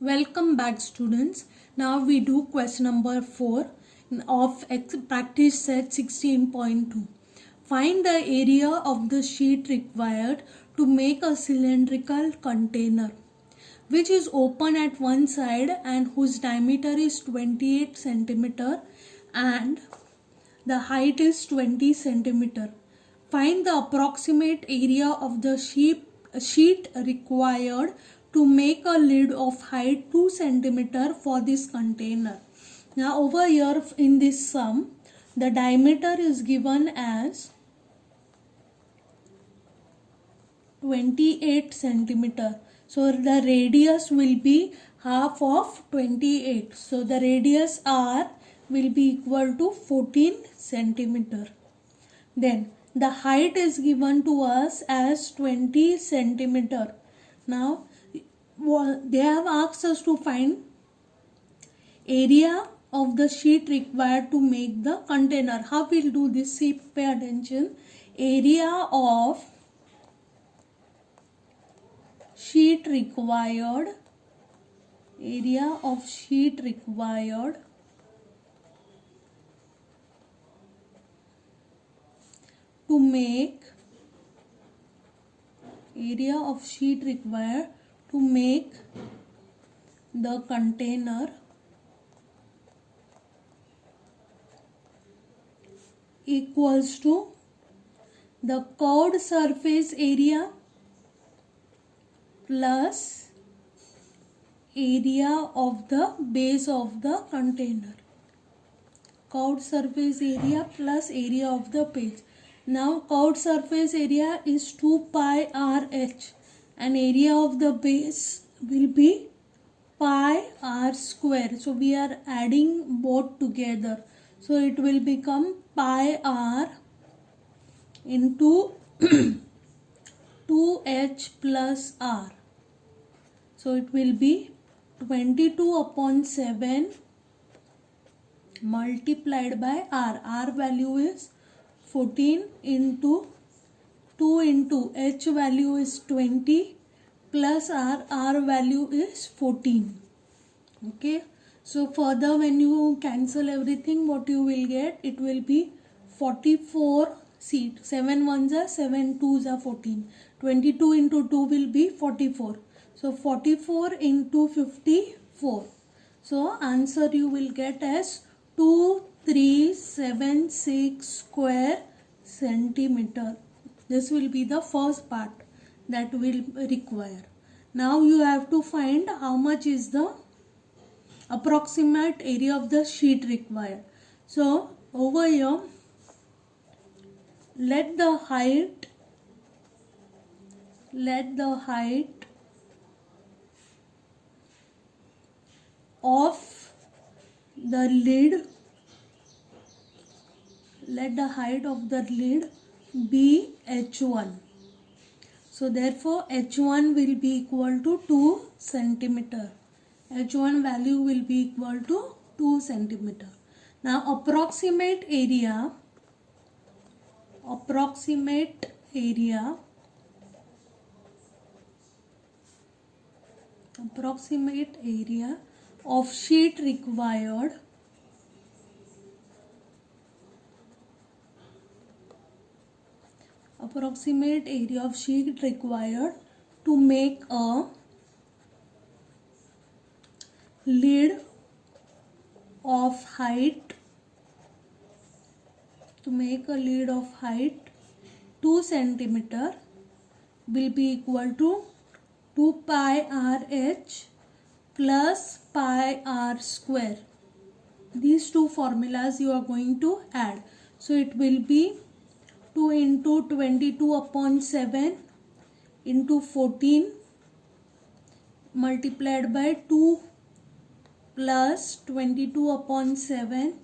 Welcome back, students. Now we do question number 4 of practice set 16.2. Find the area of the sheet required to make a cylindrical container which is open at one side and whose diameter is 28 centimeter and the height is 20 centimeter. Find the approximate area of the sheet required to make a lid of height 2 centimeter for this container. Now over here in this sum, the diameter is given as 28 centimeter. So the radius will be half of 28. So the radius R will be equal to 14 centimeter. Then the height is given to us as 20 centimeter. Now they have asked us to find area of the sheet required to make the container. How we'll do this? See, pay attention. Area of sheet required to make the container equals to the curved surface area plus area of the base of the container. Curved surface area plus area of the base. Now curved surface area is 2 pi RH and area of the base will be pi r square. So we are adding both together. So it will become pi r into 2h plus r. So it will be 22 upon 7 multiplied by r. R value is 14 into 2 into h value is 20 plus r value is 14. Okay. So further when you cancel everything, what you will get? It will be 44. See, 7 ones are 7 twos are 14. 22 into 2 will be 44. So 44 into 54. So answer you will get as 2376 square centimeter. This will be the first part that will require. Now you have to find how much is the approximate area of the sheet required. So over here, let the height of the lid be h1. So therefore h1 will be equal to 2 centimeter. H1 value will be equal to 2 centimeter. Now approximate area of sheet required to make a lid of height 2 centimeter will be equal to 2 pi RH plus pi r square. These two formulas you are going to add. So it will be 2 into 22 upon 7 into 14 multiplied by 2 plus 22 upon 7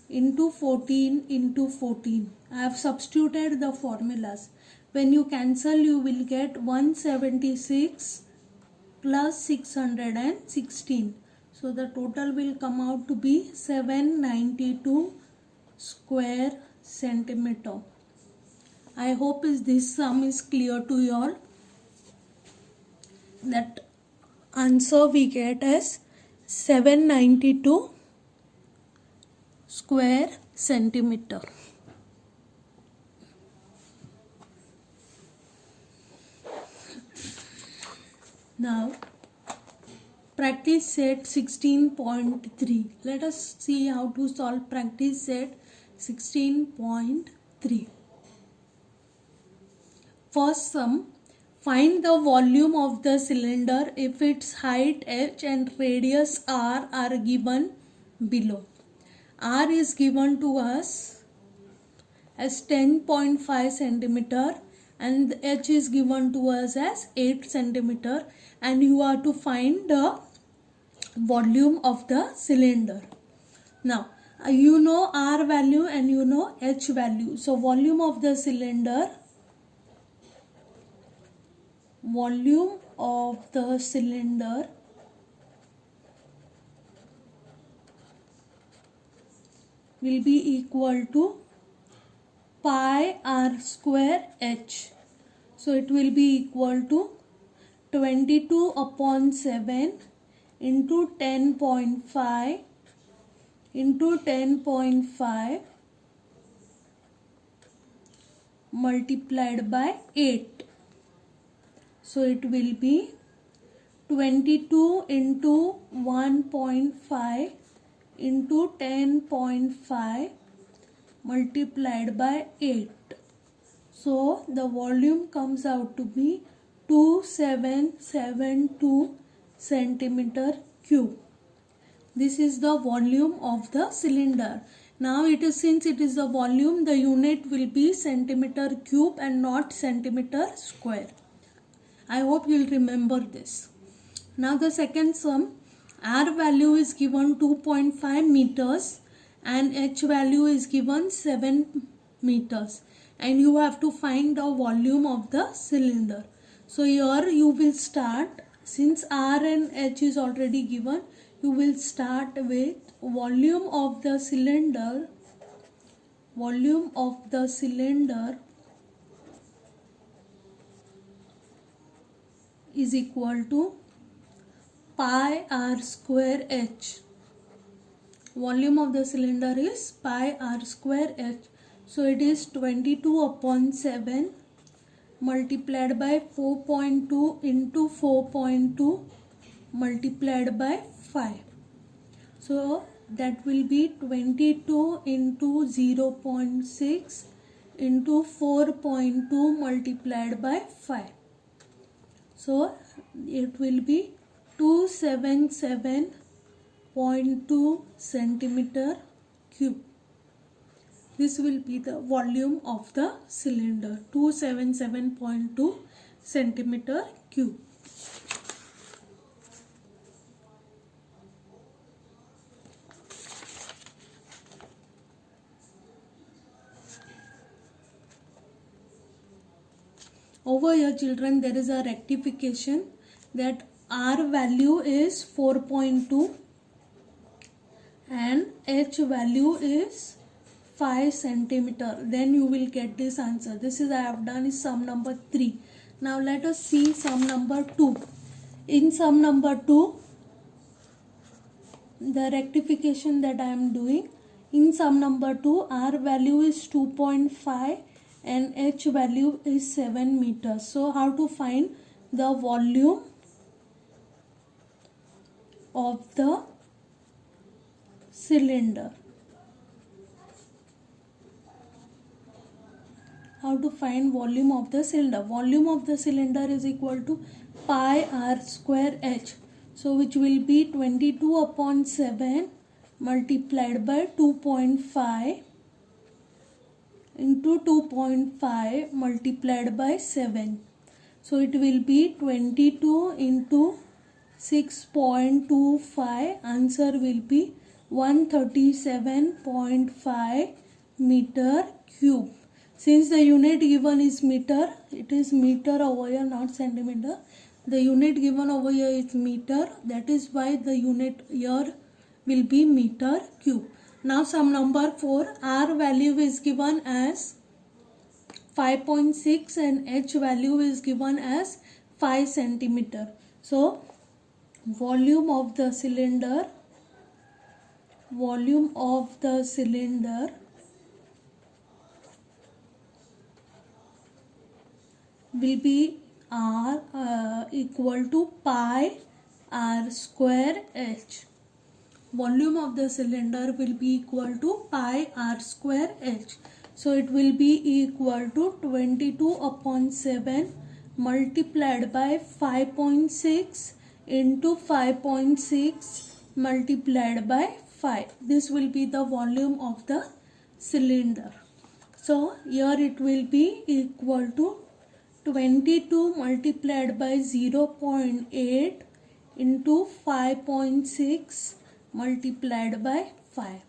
into 14 into 14. I have substituted the formulas. When you cancel, you will get 176 plus 616. So the total will come out to be 792 square centimeter. I hope this sum is clear to you all. That answer we get as 792 square centimeter. Now practice set 16.3. Let us see how to solve practice set 16.3. First sum, find the volume of the cylinder if its height h and radius r are given below. R is given to us as 10.5 centimeter and h is given to us as 8 centimeter, and you are to find the volume of the cylinder. Now you know R value and you know H value. So volume of the cylinder will be equal to pi r square h. So it will be equal to 22 upon 7 into 10.5 into 10.5 multiplied by 8. So it will be 22 into 1.5 into 10.5 multiplied by 8. So the volume comes out to be 2772 centimeter cube. This is the volume of the cylinder. Now since it is the volume, the unit will be centimeter cube and not centimeter square. I hope you will remember this. Now the second sum, R value is given 2.5 meters and H value is given 7 meters, and you have to find the volume of the cylinder. So here you will start, since R and H is already given, you will start with volume of the cylinder. Volume of the cylinder is equal to pi r square h. Volume of the cylinder is pi r square h. So it is 22 upon 7 multiplied by 4.2 into 4.2 multiplied by 5. So that will be 22 into 0.6 into 4.2 multiplied by 5. So it will be 277.2 centimeter cube. This will be the volume of the cylinder, 277.2 centimeter cube. Over here children, there is a rectification that R value is 4.2 and H value is 5 centimeter. Then you will get this answer. This is I have done is sum number 3. Now let us see sum number 2. In sum number 2, the rectification that I am doing, in sum number 2, R value is 2.5 and H value is 7 meters. So how to find the volume of the cylinder? How to find volume of the cylinder? Volume of the cylinder is equal to pi r square h. So which will be 22 upon 7 multiplied by 2.5 into 2.5 multiplied by 7. So it will be 22 into 6.25. Answer will be 137.5 meter cube. Since the unit given is meter, it is meter over here, not centimeter. The unit given over here is meter. That is why the unit here will be meter cube. Now sum number 4, R value is given as 5.6 and H value is given as 5 centimeter. So volume of the cylinder will be R equal to pi r square h. Volume of the cylinder will be equal to pi r square h. So it will be equal to 22 upon 7 multiplied by 5.6 into 5.6 multiplied by 5. This will be the volume of the cylinder. So here it will be equal to 22 multiplied by 0.8 into 5.6 multiplied by 5.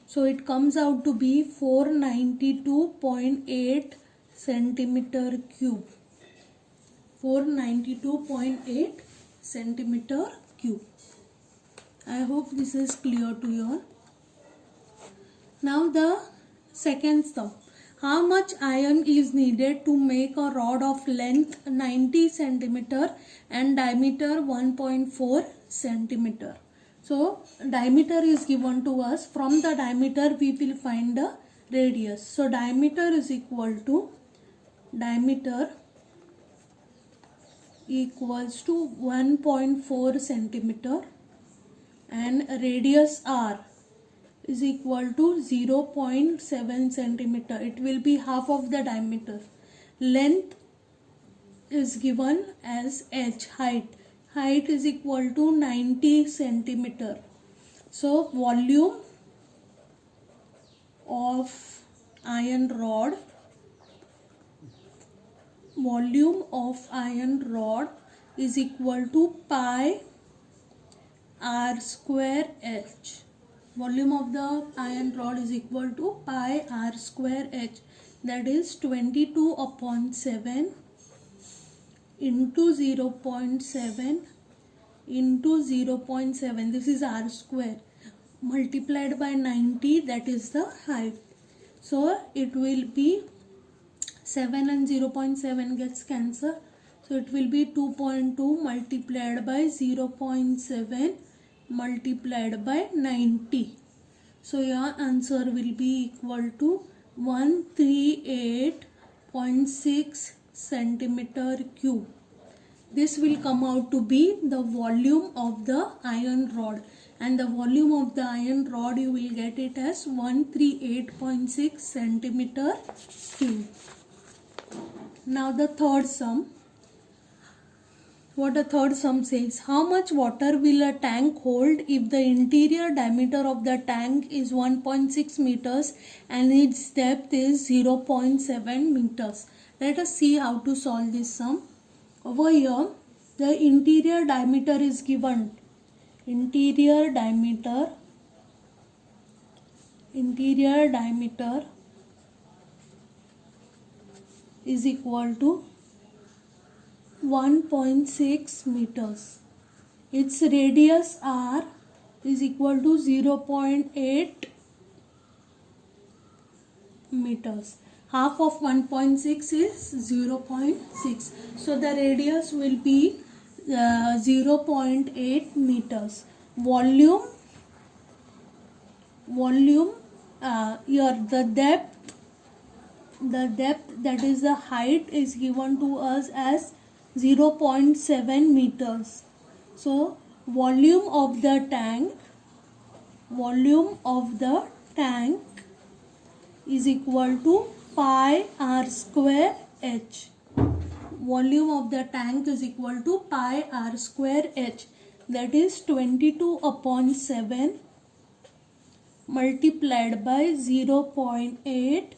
So it comes out to be 492.8 centimeter cube. 492.8 centimeter cube. I hope this is clear to you all. Now the second sum. How much iron is needed to make a rod of length 90 centimeter and diameter 1.4 centimeter? So diameter is given to us. From the diameter we will find the radius. So diameter is equal to 1.4 centimeter and radius r is equal to 0.7 centimeter. It will be half of the diameter. Length is given as h, height. Height is equal to 90 centimeter. So volume of iron rod is equal to pi r square h. Volume of the iron rod is equal to pi r square h, that is 22 upon 7 into 0.7 into 0.7, this is r square, multiplied by 90, that is the height. So it will be 7 and 0.7 gets cancelled. So it will be 2.2 multiplied by 0.7 multiplied by 90. So your answer will be equal to 138.6 centimeter cube. This will come out to be the volume of the iron rod, and the volume of the iron rod you will get it as 138.6 centimeter cube. Now the third sum. What the third sum says, how much water will a tank hold if the interior diameter of the tank is 1.6 meters and its depth is 0.7 meters? Let us see how to solve this sum. Over here, the interior diameter is given. Interior diameter is equal to 1.6 meters. Its radius r is equal to 0.8 meters. Half of 1.6 is 0.6. So the radius will be 0.8 meters. Volume here the depth, that is the height, is given to us as 0.7 meters. So volume of the tank is equal to pi r square h. Volume of the tank is equal to pi r square h, that is 22 upon 7 multiplied by 0.8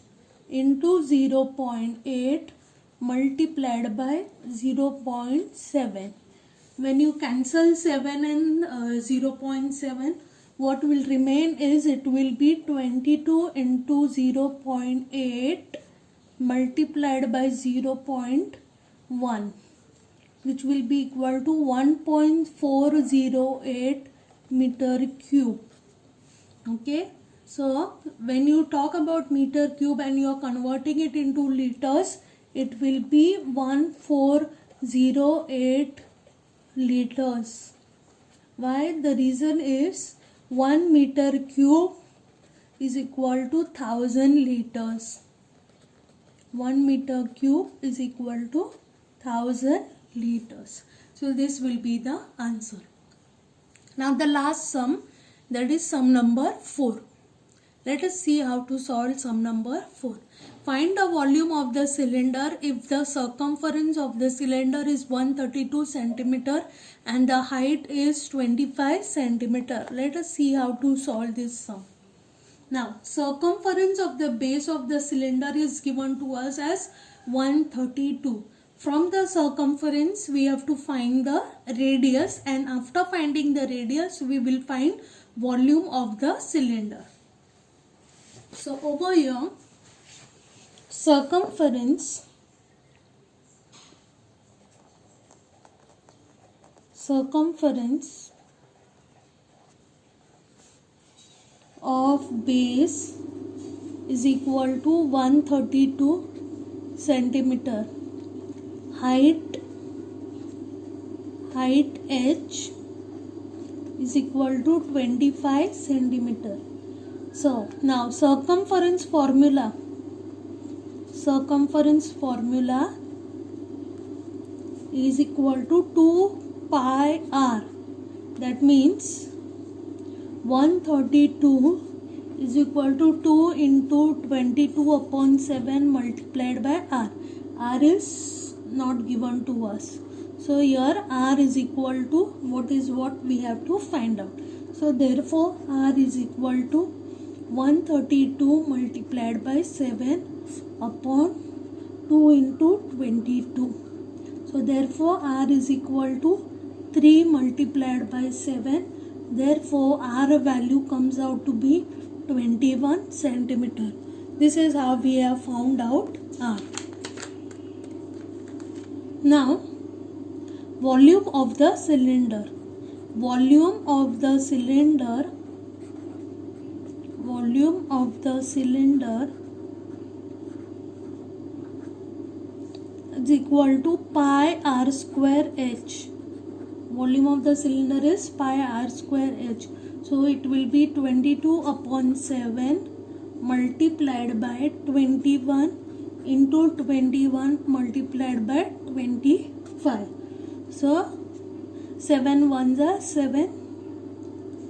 into 0.8 multiplied by 0.7. When you cancel 7 and 0.7, what will remain is it will be 22 into 0.8 multiplied by 0.1, which will be equal to 1.408 meter cube. Okay, so when you talk about meter cube and you are converting it into liters, it will be 1408 liters. Why? The reason is 1 meter cube is equal to 1000 liters. 1 meter cube is equal to 1000 liters. So this will be the answer. Now the last sum, that is sum number 4. Let us see how to solve sum number 4. Find the volume of the cylinder if the circumference of the cylinder is 132 centimeter and the height is 25 centimeter. Let us see how to solve this sum. Now, circumference of the base of the cylinder is given to us as 132. From the circumference, we have to find the radius, and after finding the radius, we will find volume of the cylinder. So, over here, circumference of base is equal to 132 centimeter. Height h is equal to 25 centimeter. So now circumference formula is equal to 2 pi r. That means 132 is equal to 2 into 22 upon 7 multiplied by r. R is not given to us. So here r is equal to what we have to find out. So therefore r is equal to 132 multiplied by 7 upon 2 into 22. So therefore r is equal to 3 multiplied by 7. Therefore r value comes out to be 21 centimeter. This is how we have found out r. Now volume of the cylinder. Volume of the cylinder is equal to pi r square h. Volume of the cylinder is pi r square h. So it will be 22 upon 7 multiplied by 21 into 21 multiplied by 25. So 7 ones are 7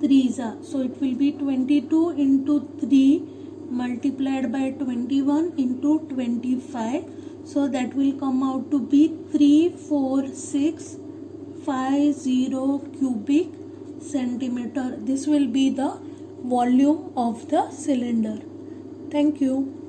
3s are. So it will be 22 into 3 multiplied by 21 into 25. So that will come out to be 34650 cubic centimeter. This will be the volume of the cylinder. Thank you.